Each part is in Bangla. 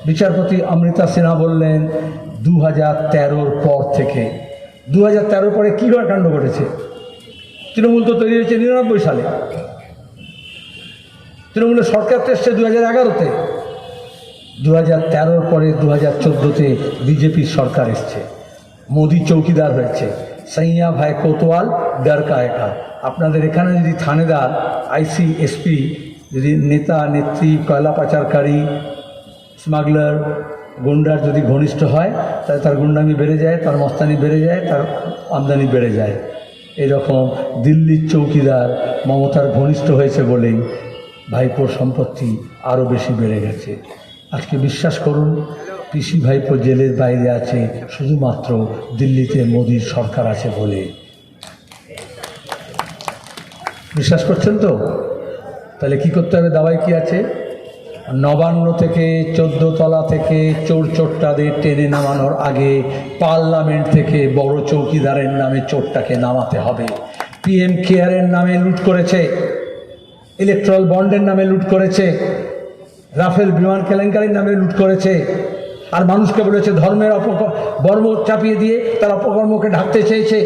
বিচারপতি অমৃতা সিনহা বললেন 2013-র পর থেকে। 2013-র পরে কী কাণ্ড ঘটেছে? তৃণমূল তো তৈরি হয়েছে 99 সালে, তৃণমূলের সরকার তো এসছে 2011-তে, 2013-র পরে 2014-তে বিজেপির সরকার এসছে, মোদি চৌকিদার হয়েছে। সাইয়া ভাই কোতোয়াল ডর কায়কা। আপনাদের এখানে যদি থানেদার, আইসি, এসপি যদি নেতা নেত্রী, কয়লা পাচারকারী, স্মাগলার, গুন্ডার যদি ঘনিষ্ঠ হয়, তাহলে তার গুন্ডামি বেড়ে যায়, তার মস্তানি বেড়ে যায়, তার আমদানি বেড়ে যায়। এরকম দিল্লির চৌকিদার মমতার ঘনিষ্ঠ হয়েছে বলেই ভাইপোর সম্পত্তি আরও বেশি বেড়ে গেছে। আজকে বিশ্বাস করুন, পিসি ভাইপো জেলের বাইরে আছে শুধুমাত্র দিল্লিতে মোদির সরকার আছে বলে। বিশ্বাস করছেন তো? তাহলে কি করতে হবে? দাওয়াই কি আছে? নবান্ন থেকে 14 তলা থেকে চোর চোরটাদের টেনে নামানোর আগে পার্লামেন্ট থেকে বড় চৌকিদারের নামে চোরটাকে নামাতে হবে। পিএম কেয়ারের নামে লুট করেছে, ইলেকট্রাল বন্ডের নামে লুট করেছে, রাফেল বিমান কেলেঙ্কারির নামে লুট করেছে, আর মানুষকে বলেছে ধর্মের বর্ম চাপিয়ে দিয়ে তার অপকর্মকে ঢাকতে চেয়েছে।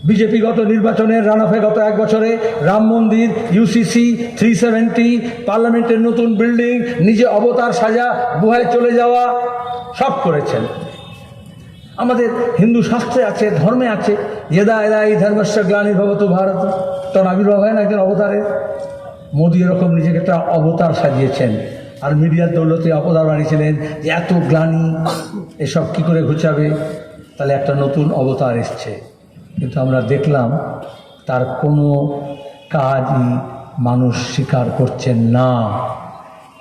বিজেপি গত নির্বাচনের রানাফে গত 1 বছরে রাম মন্দির, ইউসিসি, 370, পার্লামেন্টের নতুন বিল্ডিং, নিজে অবতার সাজা, গুহায় চলে যাওয়া, সব করেছেন। আমাদের হিন্দু শাস্ত্রে আছে, ধর্মে আছে, ইয়দা এদা এই ধর্মস্য গ্লানির্ভবতু ভারত, তখন আবির্ভাব হয় না একজন অবতারের। মোদি এরকম নিজেকে একটা অবতার সাজিয়েছেন, আর মিডিয়ার দৌলতে অবতার বানিয়েছিলেন যে এত গ্লানি, এসব কি করে ঘুচাবে? তাহলে একটা নতুন অবতার এসছে, কিন্তু আমরা দেখলাম তার কোনো কাজই মানুষ স্বীকার করছেন না।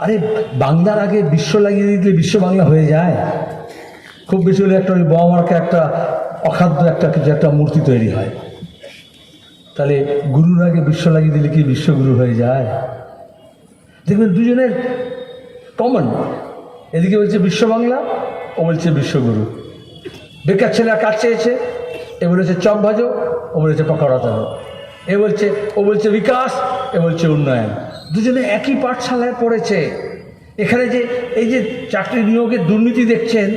আরে বাংলার আগে বিশ্ব লাগিয়ে দিলে বিশ্ব বাংলা হয়ে যায়? খুব বেশি হলে একটা ওই বাবামার্কে একটা অখাদ্য একটা কিছু একটা মূর্তি তৈরি হয়। তাহলে গুরুর আগে বিশ্ব লাগিয়ে দিলে কি বিশ্বগুরু হয়ে যায়? দেখবেন দুজনের কমন, এদিকে বলছে বিশ্ব বাংলা, ও বলছে বিশ্বগুরু। বেকার ছেলেরা কাজ চেয়েছে, এ বলেছে চপ ভাজো, ও বলেছে পকোড়া ধরো। ও বলছে বিকাশ, এ বলছে উন্নয়ন। দুজনে একই পাঠশালায় পড়েছে। এখানে যে এই যে চাকরি নিয়োগের দুর্নীতি দেখছেন,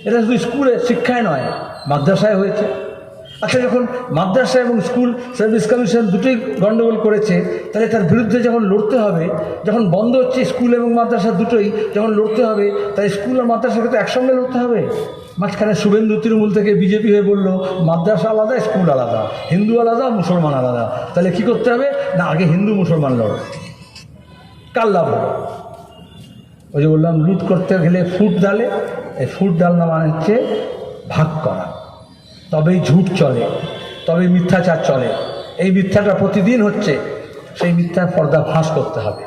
এটা শুধু স্কুলে শিক্ষায় নয়, মাদ্রাসায় হয়েছে। আচ্ছা, যখন মাদ্রাসা এবং স্কুল সার্ভিস কমিশন দুটোই গণ্ডগোল করেছে, তাহলে তার বিরুদ্ধে যখন লড়তে হবে, যখন বন্ধ হচ্ছে স্কুল এবং মাদ্রাসা দুটোই যখন লড়তে হবে, তাই স্কুল আর মাদ্রাসাকে তো একসঙ্গে লড়তে হবে। মাঝখানে শুভেন্দু তৃণমূল থেকে বিজেপি হয়ে বলল মাদ্রাসা আলাদা, স্কুল আলাদা, হিন্দু আলাদা, মুসলমান আলাদা। তাহলে কি করতে হবে? না, আগে হিন্দু মুসলমান লড়ো। কার লাভ হবে? ওই যে বললাম, লুট করতে গেলে ফুট ডালে, এই ফুট ডাল না মানে হচ্ছে ভাগ করা। তবেই ঝুট চলে, তবেই মিথ্যাচার চলে। এই মিথ্যাটা প্রতিদিন হচ্ছে, সেই মিথ্যার পর্দা ফাঁস করতে হবে।